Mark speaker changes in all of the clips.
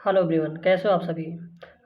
Speaker 1: Hello everyone, कैसे हो आप सभी।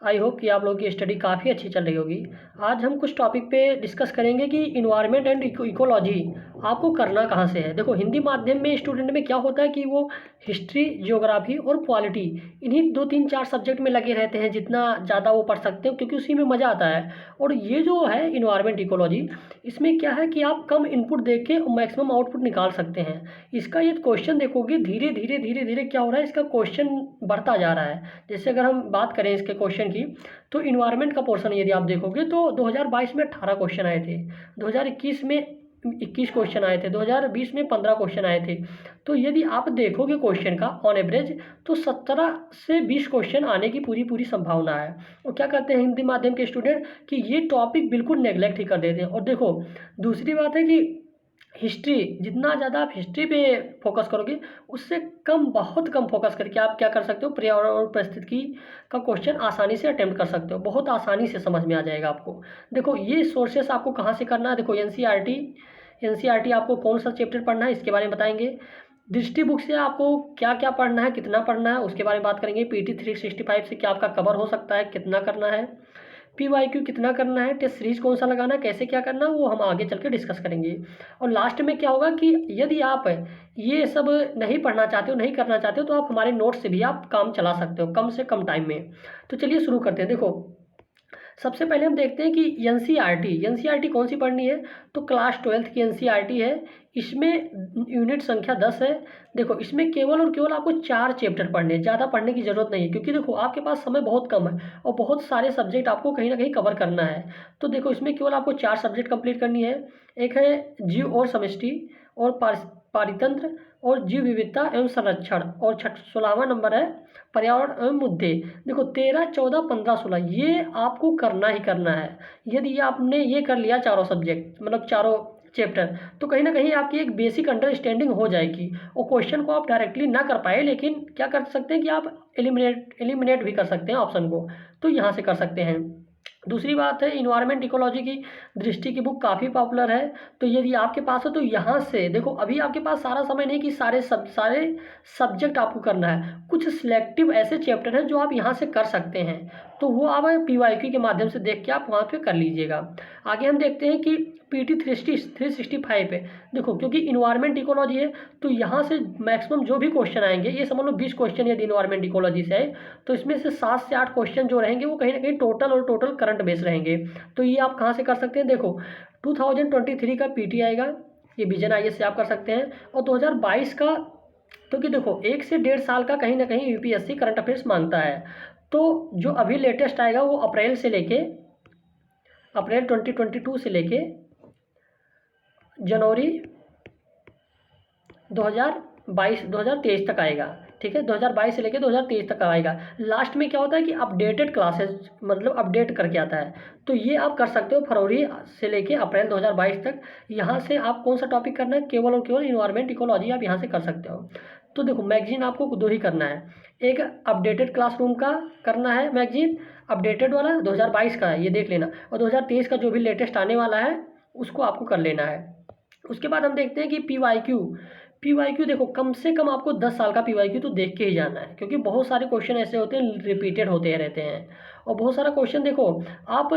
Speaker 1: आई होप कि आप लोगों की स्टडी काफ़ी अच्छी चल रही होगी। आज हम कुछ टॉपिक पे डिस्कस करेंगे कि इन्वायरमेंट एंड इकोलॉजी आपको करना कहाँ से है। देखो, हिंदी माध्यम में स्टूडेंट में क्या होता है कि वो हिस्ट्री, ज्योग्राफी और पॉलिटी इन्हीं 2 3 4 सब्जेक्ट में लगे रहते हैं। जितना ज़्यादा वो पढ़ सकते हो क्योंकि उसी में मज़ा आता है। और ये जो है इन्वायरमेंट इकोलॉजी, इसमें क्या है कि आप कम इनपुट दे के मैक्सिमम आउटपुट निकाल सकते हैं। इसका ये क्वेश्चन देखोगे, धीरे धीरे धीरे धीरे क्या हो रहा है, इसका क्वेश्चन बढ़ता जा रहा है। जैसे अगर हम बात करें इसके क्वेश्चन की, तो इन्वायरमेंट का पोर्शन यदि आप देखोगे तो 2022 में 18 क्वेश्चन आए थे, 2021 में 21 क्वेश्चन आए थे, 2020 में 15 क्वेश्चन आए थे। तो यदि आप देखोगे क्वेश्चन का ऑन एवरेज, तो 17 से 20 क्वेश्चन आने की पूरी पूरी संभावना है। और क्या करते हैं हिंदी माध्यम के स्टूडेंट कि ये टॉपिक बिल्कुल नेग्लेक्ट ही कर देते हैं। और देखो, दूसरी बात है कि हिस्ट्री, जितना ज़्यादा आप हिस्ट्री पे फोकस करोगे, उससे कम, बहुत कम फोकस करके आप क्या कर सकते हो, पर्यावरण और परिस्थिति का क्वेश्चन आसानी से अटेम्प्ट कर सकते हो। बहुत आसानी से समझ में आ जाएगा आपको। देखो, ये सोर्सेस आपको कहाँ से करना है। देखो, एनसीईआरटी आपको कौन सा चैप्टर पढ़ना है इसके बारे में बताएंगे। दृष्टि बुक से आपको क्या क्या पढ़ना है, कितना पढ़ना है, उसके बारे में बात करेंगे। पीटी 365 से क्या आपका कवर हो सकता है, कितना करना है। पीवाईक्यू कितना करना है, टेस्ट सीरीज कौन सा लगाना है, कैसे क्या करना है, वो हम आगे चल के डिस्कस करेंगे। और लास्ट में क्या होगा कि यदि आप ये सब नहीं पढ़ना चाहते हो, नहीं करना चाहते हो, तो आप हमारे नोट्स से भी आप काम चला सकते हो कम से कम टाइम में। तो चलिए शुरू करते हैं। देखो, सबसे पहले हम देखते हैं कि एनसीईआरटी कौन सी पढ़नी है। तो क्लास 12th की एनसीईआरटी है। इसमें यूनिट संख्या 10 है। देखो, इसमें केवल और केवल आपको 4 चैप्टर पढ़ने हैं, ज़्यादा पढ़ने की ज़रूरत नहीं है, क्योंकि देखो आपके पास समय बहुत कम है और बहुत सारे सब्जेक्ट आपको कहीं ना कहीं कवर करना है। तो देखो, इसमें केवल आपको 4 सब्जेक्ट कंप्लीट करनी है। एक है जीव और समष्टि और पारितंत्र और जीव विविधता एवं संरक्षण, और 16वां नंबर है पर्यावरण एवं मुद्दे। देखो, 13 14 15 16 ये आपको करना ही करना है। यदि ये आपने ये कर लिया चारों सब्जेक्ट, मतलब चारों चैप्टर, तो कहीं ना कहीं आपकी एक बेसिक अंडरस्टैंडिंग हो जाएगी। और क्वेश्चन को आप डायरेक्टली ना कर पाए, लेकिन क्या कर सकते हैं कि आप एलिमिनेट भी कर सकते हैं ऑप्शन को। तो यहाँ से कर सकते हैं। दूसरी बात है, इन्वायरमेंट इकोलॉजी की दृष्टि की बुक काफ़ी पॉपुलर है। तो यदि आपके पास हो तो यहाँ से देखो, अभी आपके पास सारा समय नहीं कि सारे सब्जेक्ट आपको करना है। कुछ सिलेक्टिव ऐसे चैप्टर हैं जो आप यहाँ से कर सकते हैं। तो वो आप पीवाईक्यू के माध्यम से देख के आप वहाँ पे कर लीजिएगा। आगे हम देखते हैं कि पीटी 365 है। देखो, क्योंकि इन्वायरमेंट इकोलॉजी है, तो यहाँ से मैक्सिमम जो भी क्वेश्चन आएंगे, ये समझ लो 20 क्वेश्चन यदि इन्वायरमेंट इकोलॉजी से है, तो इसमें से 7 से 8 क्वेश्चन जो रहेंगे वो कहीं ना कहीं टोटल करंट बेस रहेंगे। तो ये आप कहाँ से कर सकते हैं। देखो, 2023 का पीटी आएगा, ये विजन आईएएस से आप कर सकते हैं। और 2022 का, तो कि देखो 1 से 1.5 साल का कहीं ना कहीं यूपीएससी करंट अफेयर्स मांगता है। तो जो अभी लेटेस्ट आएगा वो अप्रैल 2022 से लेके जनवरी 2023 तक आएगा। ठीक है, 2022 से लेकर 2023 तक आएगा। लास्ट में क्या होता है कि अपडेटेड क्लासेस, मतलब अपडेट करके आता है। तो ये आप कर सकते हो फरवरी से लेके अप्रैल 2022 तक। यहाँ से आप कौन सा टॉपिक करना है, केवल और केवल इन्वायरमेंट इकोलॉजी आप यहाँ से कर सकते हो। तो देखो, मैगजीन आपको 2 ही करना है। एक अपडेटेड क्लासरूम का करना है मैगजीन, अपडेटेड वाला 2022 का है, ये देख लेना। और 2023 का जो भी लेटेस्ट आने वाला है उसको आपको कर लेना है। उसके बाद हम देखते हैं कि पीवाईक्यू देखो, कम से कम आपको 10 साल का पीवाईक्यू तो देख के ही जाना है, क्योंकि बहुत सारे क्वेश्चन ऐसे होते हैं रिपीटेड होते रहते हैं। और बहुत सारा क्वेश्चन देखो आप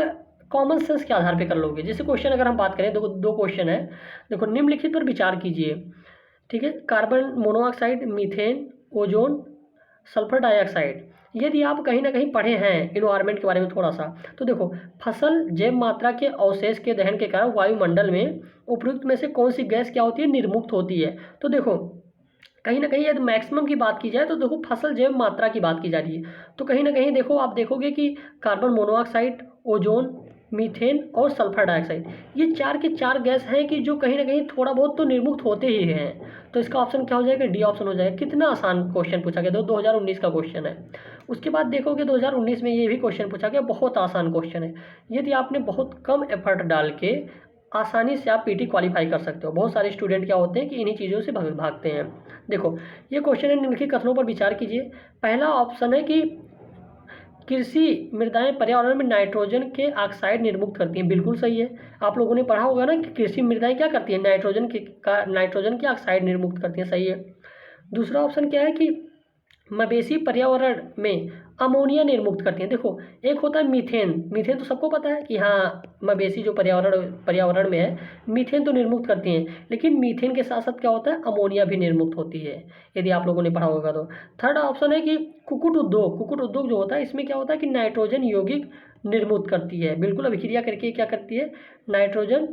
Speaker 1: कॉमन सेंस के आधार पे कर लोगे। जैसे क्वेश्चन अगर हम बात करें, दो क्वेश्चन है। देखो, निम्नलिखित पर विचार कीजिए। ठीक है, carbon monoxide, methane, ozone, sulphur dioxide. यदि आप कहीं ना कहीं पढ़े हैं इन्वायरमेंट के बारे में थोड़ा सा, तो देखो, फसल जैव मात्रा के अवशेष के दहन के कारण वायुमंडल में उपयुक्त में से कौन सी गैस क्या होती है, निर्मुक्त होती है। तो देखो, कहीं ना कहीं यदि मैक्सिमम की बात की जाए तो देखो फसल जैव मात्रा की बात की जा रही है। तो कहीं ना कहीं देखो, आप देखोगे कि कार्बन मोनोऑक्साइड, ओजोन, मीथेन और सल्फर डाइऑक्साइड, ये 4 के 4 गैस हैं कि जो कहीं ना कहीं थोड़ा बहुत तो निर्मुक्त होते ही हैं। तो इसका ऑप्शन क्या हो जाएगा, डी ऑप्शन हो जाएगा। कितना आसान क्वेश्चन पूछा गया, 2019 का क्वेश्चन है। उसके बाद देखोगे 2019 में ये भी क्वेश्चन पूछा गया, बहुत आसान क्वेश्चन है। यदि आपने बहुत कम एफर्ट डाल के आसानी से आप पीटी क्वालिफाई कर सकते हो। बहुत सारे स्टूडेंट क्या होते हैं कि इन्हीं चीज़ों से भागते हैं। देखो, ये क्वेश्चन है, निम्नलिखित कथनों पर विचार कीजिए। पहला ऑप्शन है कि कृषि मृदाएं पर्यावरण में नाइट्रोजन के ऑक्साइड निर्मुक्त करती हैं। बिल्कुल सही है। आप लोगों ने पढ़ा होगा ना कि कृषि मृदाएं क्या करती हैं, नाइट्रोजन के ऑक्साइड निर्मुक्त करती हैं। सही है। दूसरा ऑप्शन क्या है कि मवेशी पर्यावरण में अमोनिया निर्मुक्त करती हैं। देखो, एक होता है मीथेन। मीथेन तो सबको पता है कि हाँ, मवेशी जो पर्यावरण में है, मीथेन तो निर्मुक्त करती हैं, लेकिन मीथेन के साथ साथ क्या होता है, अमोनिया भी निर्मुक्त होती है, यदि आप लोगों ने पढ़ा होगा तो। थर्ड ऑप्शन है कि कुक्कुट उद्योग जो होता है, इसमें क्या होता है कि नाइट्रोजन यौगिक निर्मुक्त करती है। बिल्कुल अभिक्रिया करके क्या करती है, नाइट्रोजन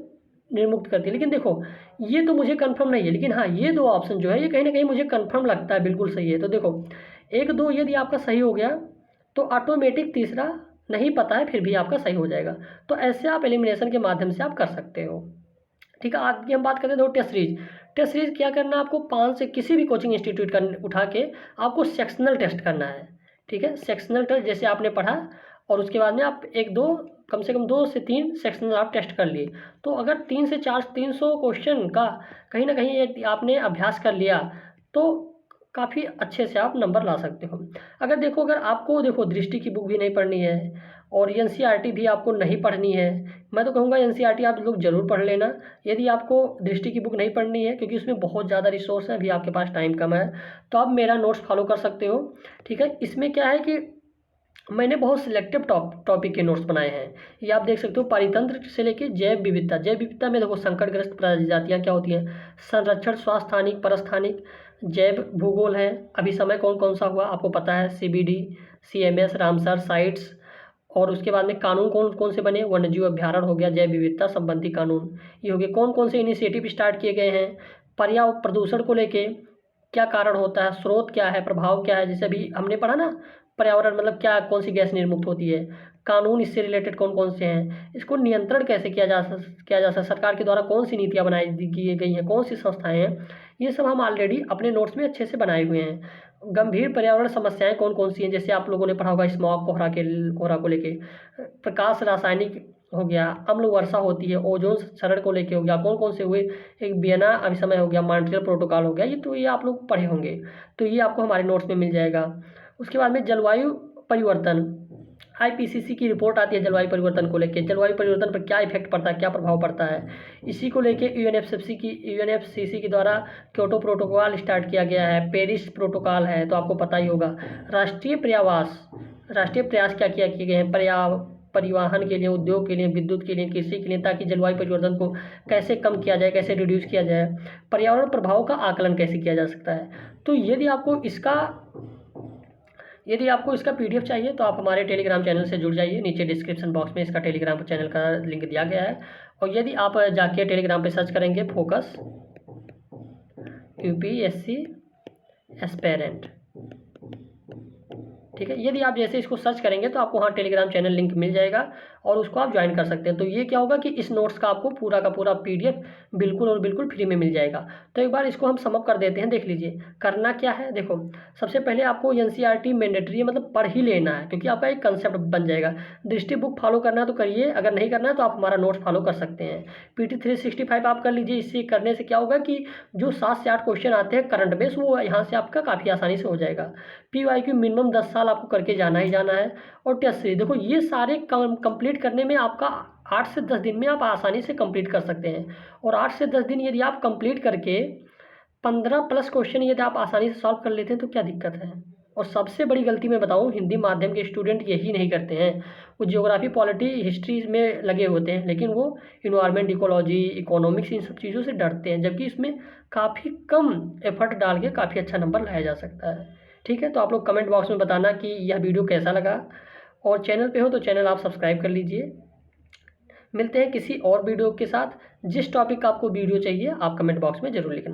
Speaker 1: निर्मुक्त करती है। लेकिन देखो, ये तो मुझे कंफर्म नहीं है, लेकिन हाँ, ये दो ऑप्शन जो है ये कहीं ना कहीं मुझे कंफर्म लगता है बिल्कुल सही है। तो देखो, एक दो यदि आपका सही हो गया तो ऑटोमेटिक तीसरा नहीं पता है फिर भी आपका सही हो जाएगा। तो ऐसे आप एलिमिनेशन के माध्यम से आप कर सकते हो। ठीक है, आगे हम बात करते हैं। Test series. टेस्ट सीरीज क्या करना है आपको, 5 से किसी भी कोचिंग इंस्टीट्यूट का उठा के आपको सेक्शनल टेस्ट करना है। ठीक है, सेक्शनल टेस्ट जैसे आपने पढ़ा, और उसके बाद में आप एक दो, कम से कम 2 से 3 सेक्शनल आप टेस्ट कर लिए। तो अगर 3 से 4 300 क्वेश्चन का कहीं ना कहीं आपने अभ्यास कर लिया तो काफ़ी अच्छे से आप नंबर ला सकते हो। अगर आपको दृष्टि की बुक भी नहीं पढ़नी है और एनसीईआरटी भी आपको नहीं पढ़नी है, मैं तो कहूँगा एनसीईआरटी आप लोग ज़रूर पढ़ लेना। यदि आपको दृष्टि की बुक नहीं पढ़नी है क्योंकि उसमें बहुत ज़्यादा रिसोर्स है, अभी आपके पास टाइम कम है, तो आप मेरा नोट्स फॉलो कर सकते हो। ठीक है, इसमें क्या है कि मैंने बहुत सिलेक्टिव टॉपिक के नोट्स बनाए हैं। ये आप देख सकते हो, पारितंत्र से लेके जैव विविधता। जैव विविधता में देखो संकटग्रस्त प्रजातियाँ क्या होती हैं, संरक्षण, स्वास्थानिक, परस्थानिक, जैव भूगोल है, अभी समय कौन कौन सा हुआ आपको पता है, सीबीडी, सीएमएस, रामसर साइट्स, और उसके बाद में कानून कौन कौन से बने, वन्यजीव अभ्यारण्य हो गया, जैव विविधता संबंधी कानून ये हो गए, कौन कौन से इनिशिएटिव स्टार्ट किए गए हैं, पर्यावरण प्रदूषण को लेके क्या कारण होता है, स्रोत क्या है, प्रभाव क्या है, जैसे अभी हमने पढ़ा ना, पर्यावरण मतलब क्या, कौन सी गैस निर्मुक्त होती है, कानून इससे रिलेटेड कौन कौन से हैं, इसको नियंत्रण कैसे किया जा सकता, सरकार के द्वारा कौन सी नीतियाँ की गई हैं, कौन सी संस्थाएं हैं, ये सब हम ऑलरेडी अपने नोट्स में अच्छे से बनाए हुए हैं। गंभीर पर्यावरण समस्याएं कौन कौन सी हैं, जैसे आप लोगों ने पढ़ा होगा स्मॉग, कोहरा को लेके, प्रकाश रासायनिक हो गया, अम्ल वर्षा होती है, ओजोन क्षरण को लेके हो गया, कौन कौन से हुए, एक वियना अभिसमय हो गया, मॉन्ट्रियल प्रोटोकॉल हो गया, ये आप लोग पढ़े होंगे, तो ये आपको हमारे नोट्स में मिल जाएगा। उसके बाद में जलवायु परिवर्तन, आईपीसीसी की रिपोर्ट आती है जलवायु परिवर्तन को लेके, जलवायु परिवर्तन पर क्या इफेक्ट पड़ता है, क्या प्रभाव पड़ता है, इसी को लेके यूएनएफसीसी के द्वारा क्योटो प्रोटोकॉल स्टार्ट किया गया है, पेरिस प्रोटोकॉल है, तो आपको पता ही होगा। राष्ट्रीय प्रयास क्या किए गए हैं, परिवहन के लिए, उद्योग के लिए, विद्युत के लिए, कृषि के लिए, ताकि जलवायु परिवर्तन को कैसे कम किया जाए, कैसे रिड्यूस किया जाए, पर्यावरण प्रभाव का आकलन कैसे किया जा सकता है। तो यदि आपको इसका पीडीएफ चाहिए तो आप हमारे टेलीग्राम चैनल से जुड़ जाइए, नीचे डिस्क्रिप्शन बॉक्स में इसका टेलीग्राम चैनल का लिंक दिया गया है। और यदि आप जाके टेलीग्राम पे सर्च करेंगे फोकस यूपीएससी एस्पेरेंट, ठीक है, यदि आप जैसे इसको सर्च करेंगे तो आपको वहाँ टेलीग्राम चैनल लिंक मिल जाएगा और उसको आप ज्वाइन कर सकते हैं। तो ये क्या होगा कि इस नोट्स का आपको पूरा का पूरा पीडीएफ बिल्कुल और बिल्कुल फ्री में मिल जाएगा। तो एक बार इसको हम समअप कर देते हैं, देख लीजिए करना क्या है। देखो, सबसे पहले आपको एनसीईआरटी मैंडेटरी है, मतलब पढ़ ही लेना है, क्योंकि आपका एक कंसेप्ट बन जाएगा। दृष्टि बुक फॉलो करना है तो करिए, अगर नहीं करना है तो आप हमारा नोट्स फॉलो कर सकते हैं। पीटी 365 आप कर लीजिए, इससे करने से क्या होगा कि जो 7 से 8 क्वेश्चन आते हैं करंट बेस, वो यहाँ से आपका काफ़ी आसानी से हो जाएगा। PYQ मिनिमम 10 साल आपको करके जाना ही जाना है। और टेस्ट सीरीज देखो, ये सारे कंप्लीट करने में आपका 8 से 10 दिन में आप आसानी से कंप्लीट कर सकते हैं। और 8 से 10 दिन यदि आप कंप्लीट करके 15+ क्वेश्चन यदि आप आसानी से सॉल्व कर लेते हैं तो क्या दिक्कत है। और सबसे बड़ी गलती मैं बताऊं, हिंदी माध्यम के स्टूडेंट यही नहीं करते हैं। वो ज्योग्राफी, पॉलिटी, हिस्ट्री में लगे होते हैं, लेकिन वो इन्वायरमेंट, इकोलॉजी, इकोनॉमिक्स, इन सब चीज़ों से डरते हैं, जबकि इसमें काफ़ी कम एफर्ट डाल के काफ़ी अच्छा नंबर लाया जा सकता है। ठीक है, तो आप लोग कमेंट बॉक्स में बताना कि यह वीडियो कैसा लगा, और चैनल पे हो तो चैनल आप सब्सक्राइब कर लीजिए। मिलते हैं किसी और वीडियो के साथ। जिस टॉपिक का आपको वीडियो चाहिए आप कमेंट बॉक्स में ज़रूर लिखना।